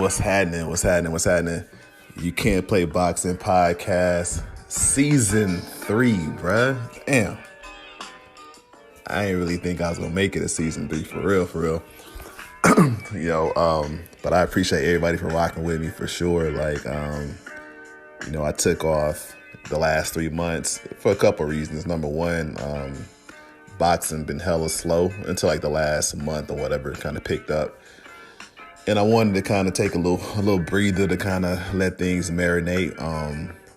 What's happening? What's happening? What's happening? You Can't Play Boxing Podcast, Season 3, bruh. Damn. I ain't really think I was gonna make it a Season 3, for real. But I appreciate everybody for rocking with me for sure. I took off the last 3 months for a couple reasons. Number one, boxing been hella slow until like the last month or whatever, it kind of picked up. And I wanted to kind of take a little breather to kind of let things marinate.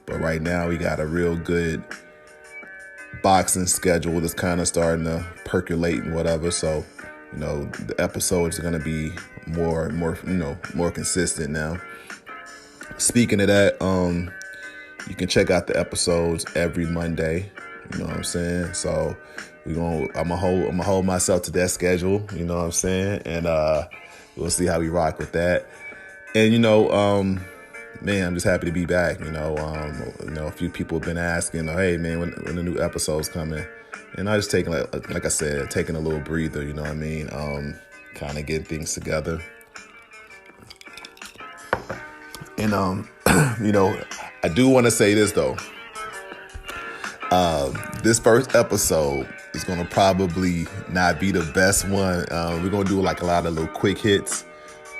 But right now we got a real good boxing schedule that's kind of starting to percolate and whatever. So, the episodes are going to be more consistent now. Speaking of that, you can check out the episodes every Monday. You know what I'm saying? So I'm gonna hold myself to that schedule. You know what I'm saying? And we'll see how we rock with that. And I'm just happy to be back. A few people have been asking, hey man, when the new episode's coming. And I just taking, like I said, taking a little breather. You know what I mean? Kind of getting things together. And I do want to say this though. This first episode is gonna probably not be the best one. We're gonna do like a lot of little quick hits,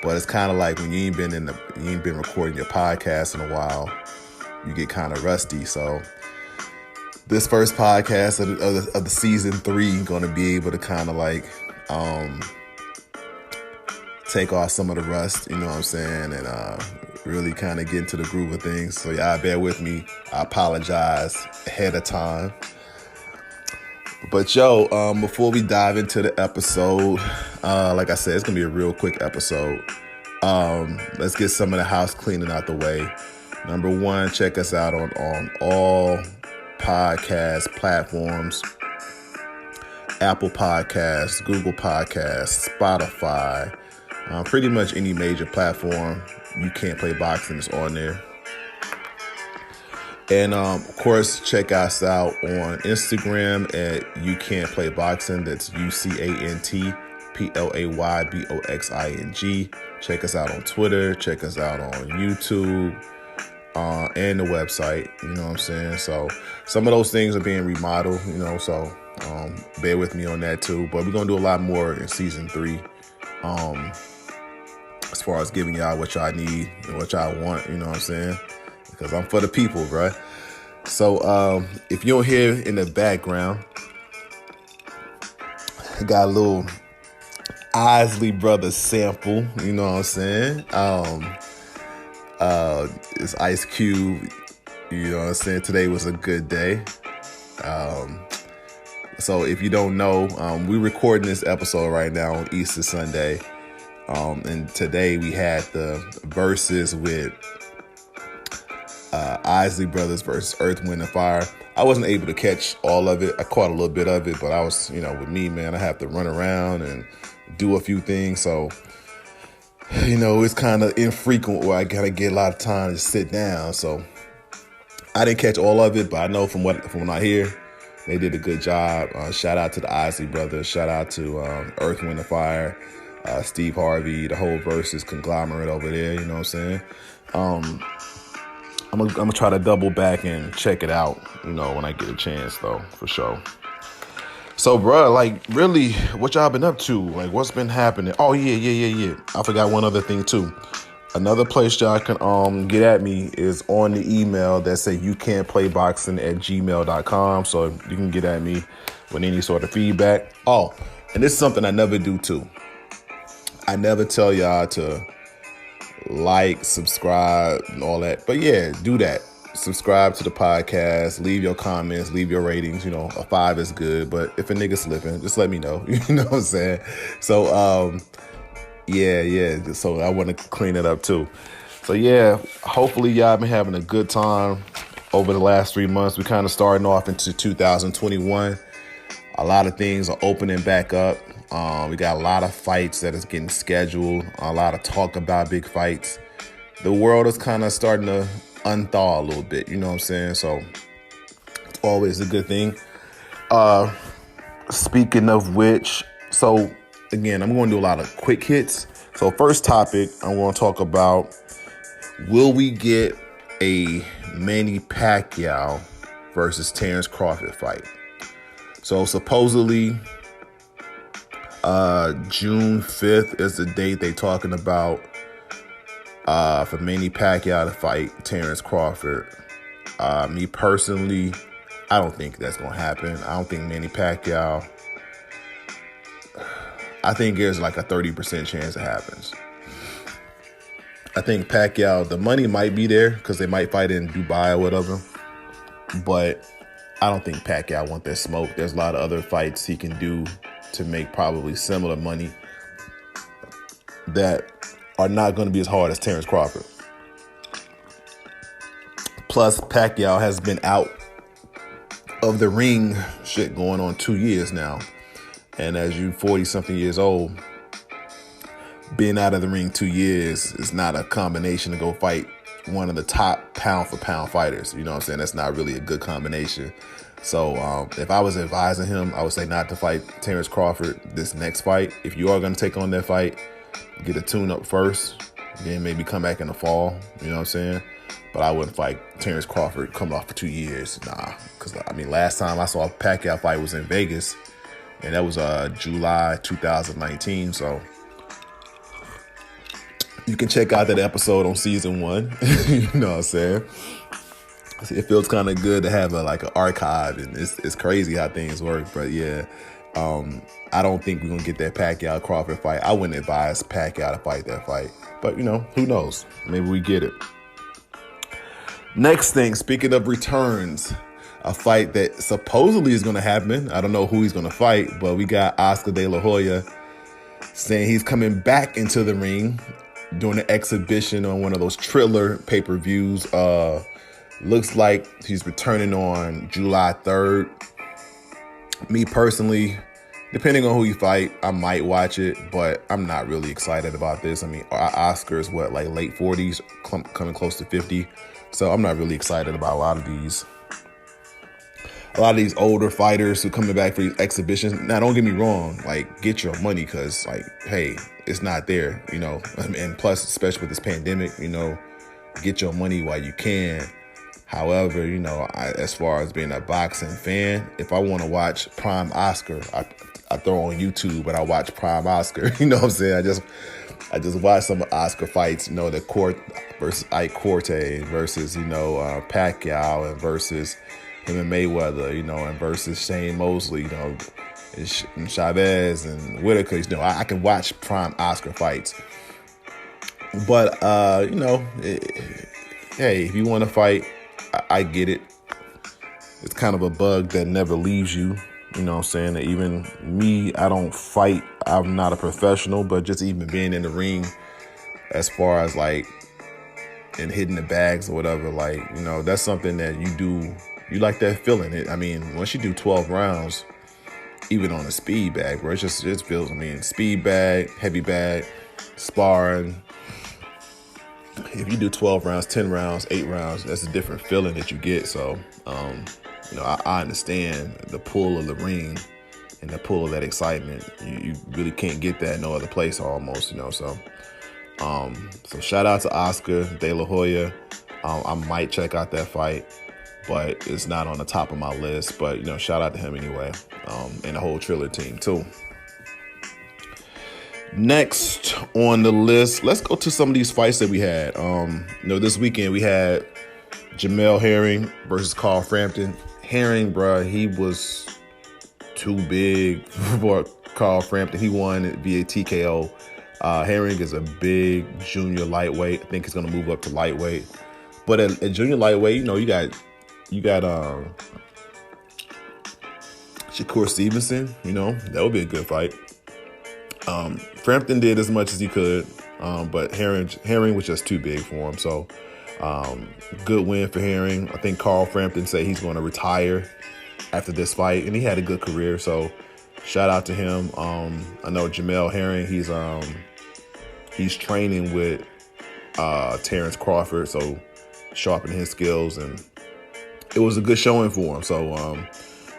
but it's kind of like when you ain't been recording your podcast in a while, you get kind of rusty. So this first podcast of the season 3 gonna be able to kind of like take off some of the rust. You know what I'm saying? And really kind of get into the groove of things. So y'all bear with me. I apologize ahead of time. But before we dive into the episode, like I said, it's gonna be a real quick episode. Let's get some of the house cleaning out the way. Number one, check us out on all podcast platforms: Apple Podcasts, Google Podcasts, Spotify, pretty much any major platform. You Can't Play Boxing is on there. And of course, check us out on Instagram at You Can't Play Boxing. That's UCANTPLAYBOXING. Check us out on Twitter. Check us out on YouTube and the website. You know what I'm saying? So some of those things are being remodeled. So bear with me on that too. But we're gonna do a lot more in season 3. As far as giving y'all what y'all need and what y'all want. You know what I'm saying? Because I'm for the people, bro. So if you don't hear in the background, I got a little Isley Brothers sample. You know what I'm saying? It's Ice Cube. You know what I'm saying? Today was a good day. So if you don't know, we're recording this episode right now on Easter Sunday. And today we had the verses with Isley Brothers versus Earth, Wind, and Fire. I wasn't able to catch all of it. I caught a little bit of it, but I was, with me, man, I have to run around and do a few things. So, it's kind of infrequent where I gotta get a lot of time to sit down. So I didn't catch all of it, but I know from when I hear, they did a good job. Shout out to the Isley Brothers. Shout out to Earth, Wind, and Fire. Steve Harvey, the whole Versus conglomerate over there. You know what I'm saying? I'm gonna try to double back and check it out, when I get a chance, though, for sure. So, bruh, really, what y'all been up to? What's been happening? Oh, yeah. I forgot one other thing, too. Another place y'all can get at me is on the email that say youcan'tplayboxing@gmail.com. So you can get at me with any sort of feedback. Oh, and this is something I never do, too. I never tell y'all to like, subscribe, and all that. But yeah, do that. Subscribe to the podcast. Leave your comments. Leave your ratings. A 5 is good. But if a nigga slipping, just let me know. You know what I'm saying? So, yeah. So I want to clean it up too. So yeah, hopefully y'all been having a good time over the last 3 months. We kind of starting off into 2021. A lot of things are opening back up. We got a lot of fights that is getting scheduled, a lot of talk about big fights. The world is kind of starting to unthaw a little bit, you know what I'm saying? So it's always a good thing. Speaking of which, so again, I'm going to do a lot of quick hits. So first topic, I want to talk about, will we get a Manny Pacquiao versus Terence Crawford fight? So supposedly June 5th is the date they talking about for Manny Pacquiao to fight Terence Crawford. Me personally, I don't think that's going to happen. I don't think Manny Pacquiao, I think there's like a 30% chance it happens. I think Pacquiao, the money might be there because they might fight in Dubai or whatever. But I don't think Pacquiao wants that smoke. There's a lot of other fights he can do to make probably similar money that are not going to be as hard as Terence Crawford. Plus, Pacquiao has been out of the ring shit going on 2 years now. And as you 40-something years old, being out of the ring 2 years is not a combination to go fight one of the top pound-for-pound fighters. You know what I'm saying? That's not really a good combination. So if I was advising him, I would say not to fight Terence Crawford this next fight. If you are going to take on that fight, get a tune-up first, then maybe come back in the fall. You know what I'm saying? But I wouldn't fight Terence Crawford coming off for 2 years. Nah. Because, I mean, last time I saw a Pacquiao fight was in Vegas, and that was July 2019. So you can check out that episode on season 1. You know what I'm saying? It feels kind of good to have an archive, and it's crazy how things work. But yeah, I don't think we're going to get that Pacquiao Crawford fight. I wouldn't advise Pacquiao to fight that fight. But, who knows? Maybe we get it. Next thing, speaking of returns, a fight that supposedly is going to happen. I don't know who he's going to fight, but we got Oscar De La Hoya saying he's coming back into the ring doing an exhibition on one of those Triller pay-per-views. Looks like he's returning on July 3rd. Me personally, depending on who you fight, I might watch it, but I'm not really excited about this. I mean, Oscar is late 40s, coming close to 50. So I'm not really excited about a lot of these older fighters who coming back for these exhibitions. Now, don't get me wrong, get your money, because hey, it's not there, and plus, especially with this pandemic, get your money while you can. However, as far as being a boxing fan, if I want to watch Prime Oscar, I throw on YouTube and I watch Prime Oscar. You know what I'm saying? I just watch some of Oscar fights, the Court versus Ike Corte versus, Pacquiao, and versus him and Mayweather, and versus Shane Mosley, and Chavez and Whitaker. I can watch Prime Oscar fights. But, hey, if you want to fight, I get it. It's kind of a bug that never leaves you. You know what I'm saying? That even me, I don't fight. I'm not a professional, but just even being in the ring, as far as and hitting the bags or whatever, that's something that you do. You like that feeling. I mean, once you do 12 rounds, even on a speed bag, bro, it just feels, speed bag, heavy bag, sparring. If you do 12 rounds, 10 rounds, 8 rounds, that's a different feeling that you get. So, I understand the pull of the ring and the pull of that excitement. You really can't get that no other place almost, So shout out to Oscar De La Hoya. I might check out that fight, but it's not on the top of my list. But, shout out to him anyway, and the whole Triller team too. Next on the list, let's go to some of these fights that we had. This weekend we had Jemele Herring versus Carl Frampton. Herring, bruh, he was too big for Carl Frampton. He won via TKO. Herring is a big junior lightweight. I think he's gonna move up to lightweight. But at junior lightweight, you got Shakur Stevenson. That would be a good fight. Frampton did as much as he could, but Herring was just too big for him. So, good win for Herring. I think Carl Frampton said he's going to retire after this fight, and he had a good career. So, shout out to him. I know Jemele Herring. He's training with Terence Crawford, so sharpening his skills, and it was a good showing for him. So,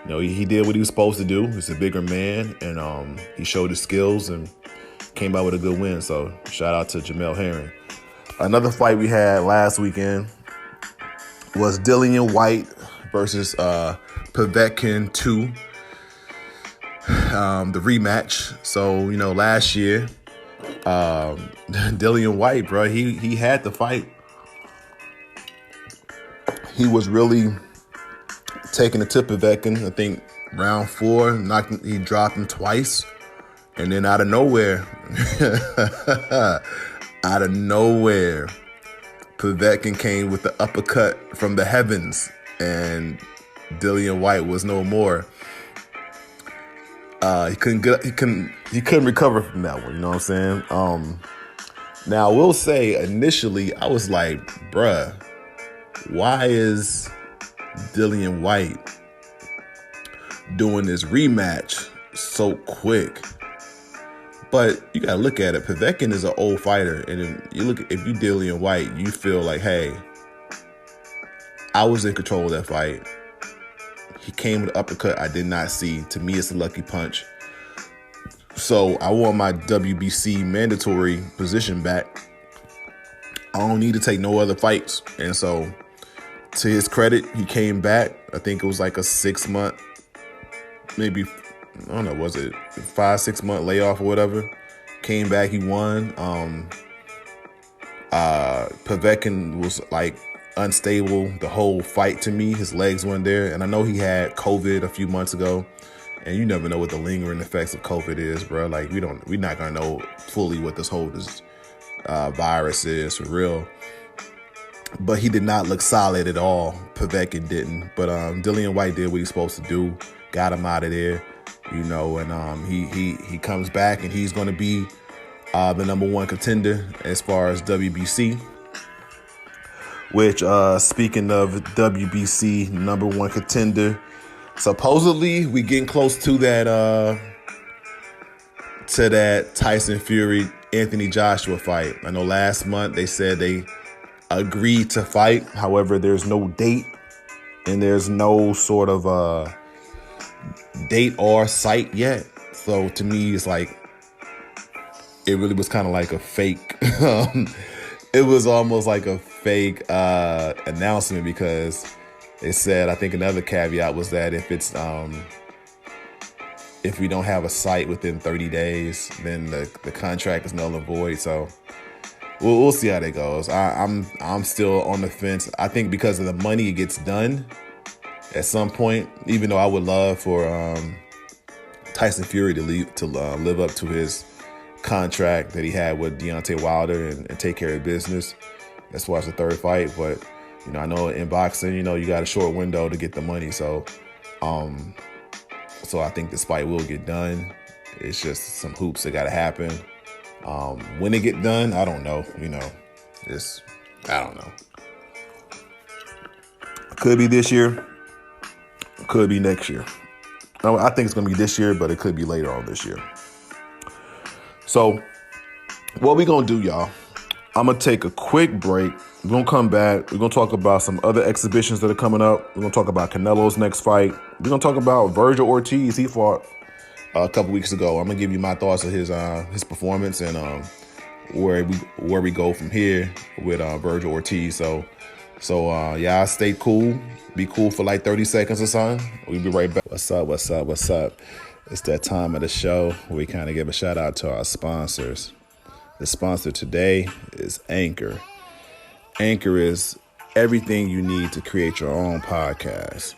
he did what he was supposed to do. He's a bigger man, and he showed his skills and came out with a good win. So shout out to Jemele Herring. Another fight we had last weekend was Dillian White versus Povetkin 2. The rematch. So, last year, Dillian White, bro, he had the fight. He was really taking it to Povetkin. I think round 4, he dropped him twice. And then out of nowhere, Povetkin came with the uppercut from the heavens, and Dillian White was no more. He couldn't recover from that one. You know what I'm saying? Now I will say initially I was like, bruh, why is Dillian White doing this rematch so quick? But you gotta look at it. Povetkin is an old fighter, and if you Dillian White, you feel like, hey, I was in control of that fight. He came with an uppercut I did not see. To me, it's a lucky punch. So I want my WBC mandatory position back. I don't need to take no other fights. And so, to his credit, he came back. I think it was like a 6-month, maybe, I don't know, was it 5-6 month layoff or whatever? Came back, he won. Povetkin was like unstable the whole fight to me. His legs weren't there. And I know he had COVID a few months ago. And you never know what the lingering effects of COVID is, bro. Like, we're not going to know fully what this virus is for real. But he did not look solid at all. Povetkin didn't. But Dillian White did what he's supposed to do. Got him out of there. And he comes back, and he's going to be the #1 contender as far as WBC. Which, speaking of WBC #1 contender, supposedly we getting close to that Tyson Fury Anthony Joshua fight. I know last month they said they agreed to fight. However, there's no date, and there's no sort of date or site yet. So to me, it's like, it really was kind of like a fake. It was almost like a fake announcement, because they said, I think another caveat was that if we don't have a site within 30 days, then the contract is null and void. So we'll see how that goes. I'm still on the fence. I think because of the money, it gets done at some point. Even though I would love for Tyson Fury to live up to his contract that he had with Deontay Wilder and take care of business as far as the third fight. But I know in boxing, you got a short window to get the money. So I think this fight will get done. It's just some hoops that got to happen. When it get done, I don't know. I don't know. Could be this year. Could be next year. I think it's going to be this year, but it could be later on this year. So what we going to do, y'all, I'm going to take a quick break. We're going to come back. We're going to talk about some other exhibitions that are coming up. We're going to talk about Canelo's next fight. We're going to talk about Virgil Ortiz. He fought a couple weeks ago. I'm going to give you my thoughts of his performance and where we go from here with Virgil Ortiz. So y'all stay cool. Be cool for like 30 seconds or something. We'll be right back. What's up? It's that time of the show where we kind of give a shout out to our sponsors. The sponsor today is Anchor. Anchor is everything you need to create your own podcast.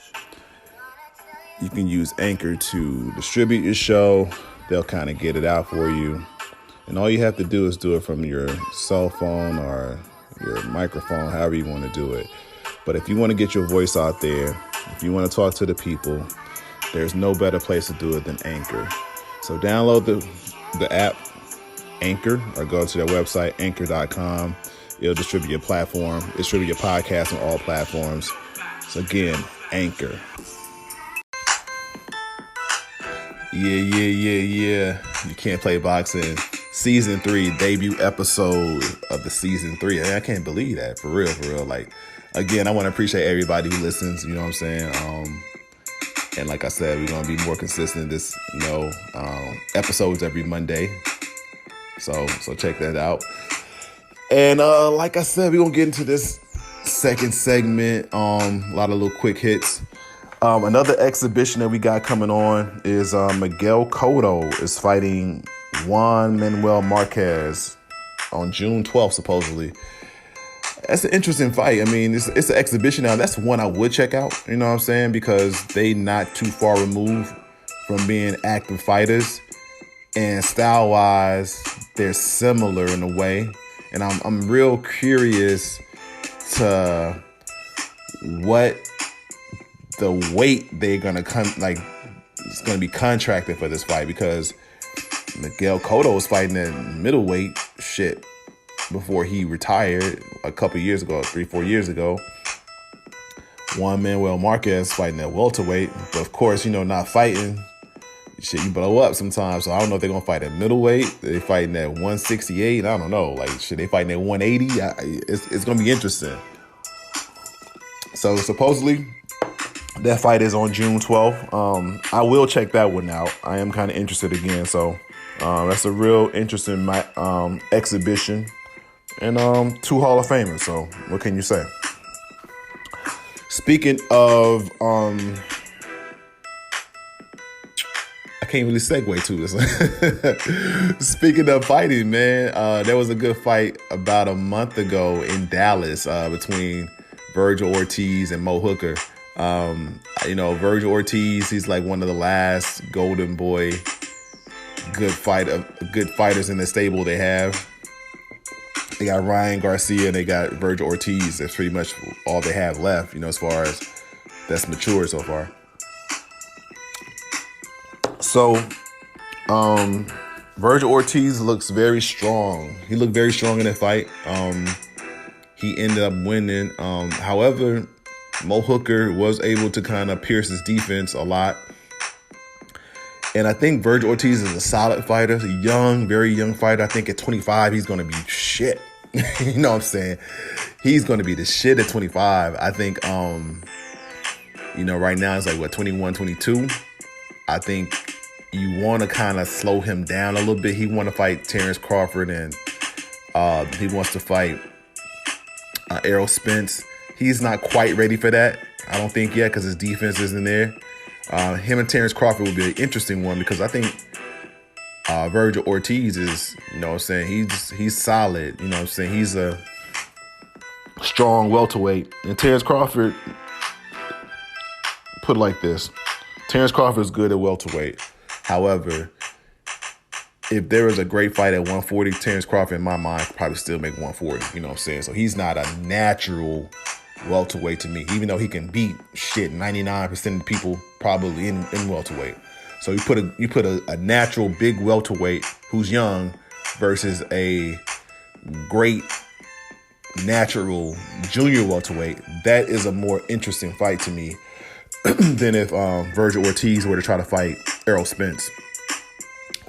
You can use Anchor to distribute your show. They'll kind of get it out for you. And all you have to do is do it from your cell phone or your microphone, however you want to do it. But if you want to get your voice out there, if you want to talk to the people, there's no better place to do it than Anchor. So download the app, Anchor, or go to their website, anchor.com. It'll distribute your podcast on all platforms. So again, Anchor. Yeah. You Can't Play Boxing. Season 3, debut episode of the season 3. I can't believe that. For real. Like, again, I want to appreciate everybody who listens. You know what I'm saying? And like I said, we're going to be more consistent episodes every Monday. So check that out. And like I said, we're gonna get into this second segment. A lot of little quick hits. Another exhibition that we got coming on is Miguel Cotto is fighting Juan Manuel Marquez on June 12th, supposedly. That's an interesting fight. I mean, it's an exhibition now. That's one I would check out, you know what I'm saying? Because they not too far removed from being active fighters. And style-wise, they're similar in a way. And I'm real curious to what the weight they're gonna it's gonna be contracted for this fight, because Miguel Cotto was fighting at middleweight before he retired a couple years ago, 3-4 years ago. Juan Manuel Marquez fighting at welterweight, but of course, not fighting. You blow up sometimes. So I don't know if they're gonna fight at middleweight. They fighting at 168. I don't know. They fighting at 180. It's gonna be interesting. So supposedly that fight is on June 12th. I will check that one out. I am kind of interested again. So that's a real interesting exhibition. And 2 Hall of Famers. So what can you say? Speaking of, I can't really segue to this. Speaking of fighting, man, there was a good fight about a month ago in Dallas between Virgil Ortiz and Mo Hooker. Virgil Ortiz, he's like one of the last golden boy good fighters in the stable they have. They got Ryan Garcia and they got Virgil Ortiz. That's pretty much all they have left, as far as that's matured so far. So, Virgil Ortiz looks very strong. He looked very strong in that fight. He ended up winning. However, Mo Hooker was able to kind of pierce his defense a lot. And I think Virgil Ortiz is a solid fighter. He's a young, very young fighter. I think at 25, he's going to be shit. You know what I'm saying? He's going to be the shit at 25. I think, right now it's like, 21, 22. I think you want to kind of slow him down a little bit. He want to fight Terence Crawford, and he wants to fight Errol Spence. He's not quite ready for that, I don't think, yet, because his defense isn't there. Him and Terence Crawford would be an interesting one, because I think Virgil Ortiz is, he's solid. He's a strong welterweight. And Terence Crawford, put it like this, Terence Crawford is good at welterweight. However, if there was a great fight at 140, Terence Crawford, in my mind, could probably still make 140. So he's not a natural welterweight to me, even though he can beat 99% of the people probably in welterweight. So you put a natural big welterweight who's young versus a great natural junior welterweight. That is a more interesting fight to me than if Virgil Ortiz were to try to fight Errol Spence.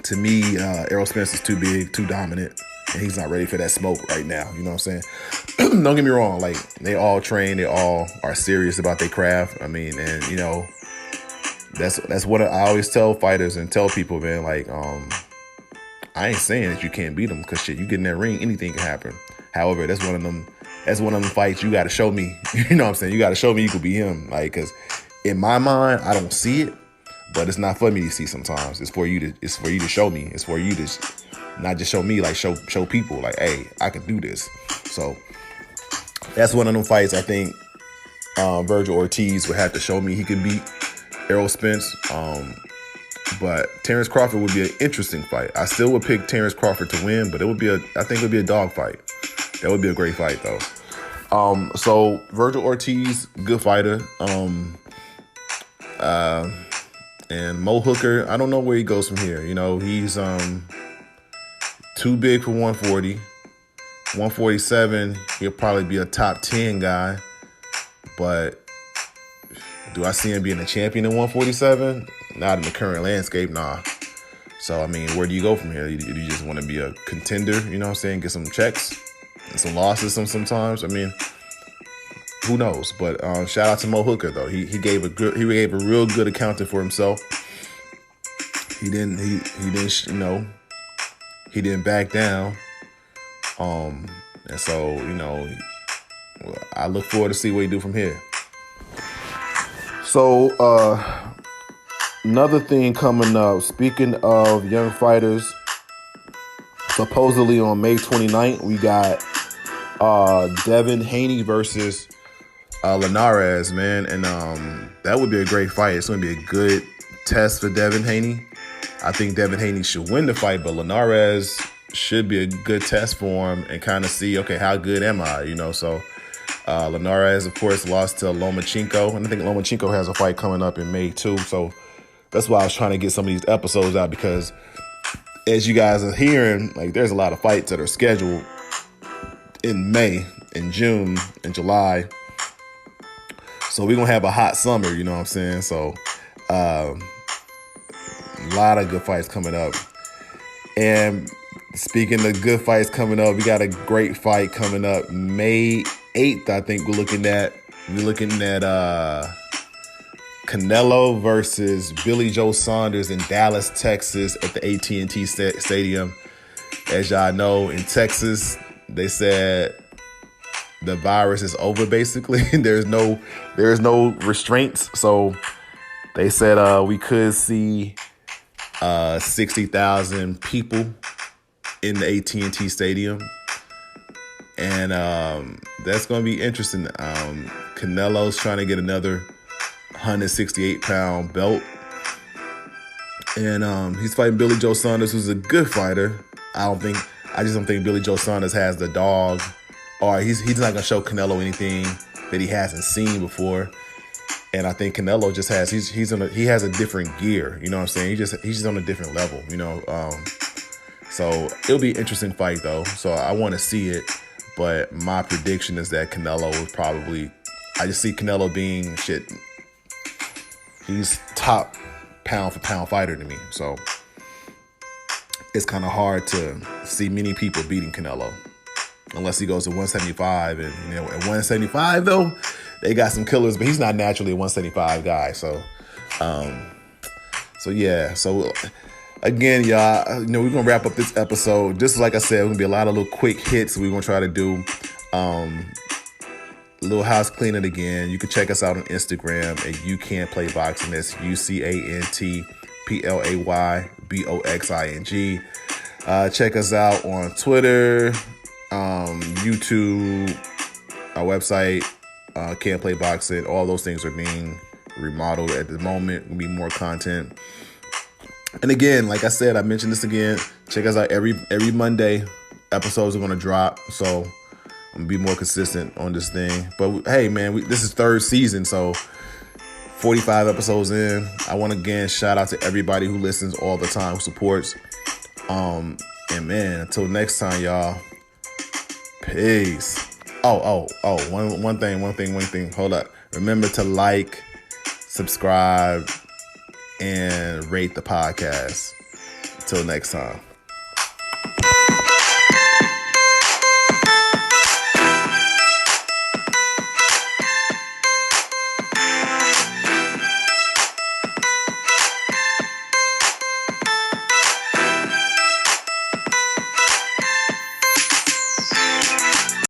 To me, Errol Spence is too big, too dominant, and he's not ready for that smoke right now. You know what I'm saying? Don't get me wrong. They all train. They all are serious about their craft. I mean, and, that's what I always tell fighters and tell people, man. I ain't saying that you can't beat them, because you get in that ring, anything can happen. However, that's one of them fights you got to show me. You know what I'm saying? You got to show me you could beat him. Because in my mind, I don't see it, but it's not for me to see sometimes. It's for you to show me. It's for you to not just show me, show people, hey, I can do this. So that's one of them fights I think Virgil Ortiz would have to show me he could beat Errol Spence. But Terence Crawford would be an interesting fight. I still would pick Terence Crawford to win, but I think it would be a dog fight. That would be a great fight, though. So Virgil Ortiz, good fighter. And Mo Hooker, I don't know where he goes from here. He's too big for 140. 147, he'll probably be a top 10 guy. But do I see him being a champion in 147? Not in the current landscape, nah. So, I mean, where do you go from here? You just want to be a contender, you know what I'm saying? Get some checks and some losses sometimes. I mean, who knows? But shout out to Mo Hooker, though. He gave a real good accounting for himself. He he didn't back down. And so, I look forward to see what he do from here. So, another thing coming up, speaking of young fighters, supposedly on May 29th, we got Devin Haney versus Linares, man. And that would be a great fight. It's going to be a good test for Devin Haney. I think Devin Haney should win the fight, but Linares should be a good test for him and kind of see, okay, how good am I, So Linares, of course, lost to Lomachenko, and I think Lomachenko has a fight coming up in May too. So that's why I was trying to get some of these episodes out, because as you guys are hearing, like, there's a lot of fights that are scheduled in May, in June, in July. So we're going to have a hot summer, you know what I'm saying? So a lot of good fights coming up. And speaking of good fights coming up, we got a great fight coming up May 8th. I think we're looking at Canelo versus Billy Joe Saunders in Dallas, Texas, at the AT&T Stadium. As y'all know, in Texas, they said the virus is over. Basically, there's no restraints. So they said we could see 60,000 people in the AT&T Stadium, and that's going to be interesting. Canelo's trying to get another 168-pound belt, and he's fighting Billy Joe Saunders, who's a good fighter. I just don't think Billy Joe Saunders has the dog, or he's not going to show Canelo anything that he hasn't seen before. And I think Canelo just has he has a different gear, you know what I'm saying? He's just on a different level, So it'll be an interesting fight though. So I want to see it, but my prediction is that Canelo will probably. I just see Canelo being shit. He's top pound for pound fighter to me, so it's kind of hard to see many people beating Canelo unless he goes to 175. And at 175 though, they got some killers, but he's not naturally a 175 guy. So, yeah. So again, y'all, we're gonna wrap up this episode. Just like I said, we're gonna be a lot of little quick hits. We're gonna try to do a little house cleaning again. You can check us out on Instagram at You Can't Play Boxing. That's UCANTPLAYBOXING. Check us out on Twitter, YouTube, our website. Can't Play Boxing. All those things are being remodeled at the moment. Will be more content. And again, like I said, I mentioned this again. Check us out every Monday. Episodes are going to drop, so I'm gonna be more consistent on this thing. But hey, man, this is third season, so 45 episodes in. I want to again shout out to everybody who listens all the time, who supports. And man, until next time, y'all. Peace. One thing. Hold up. Remember to like, subscribe, and rate the podcast. Until next time.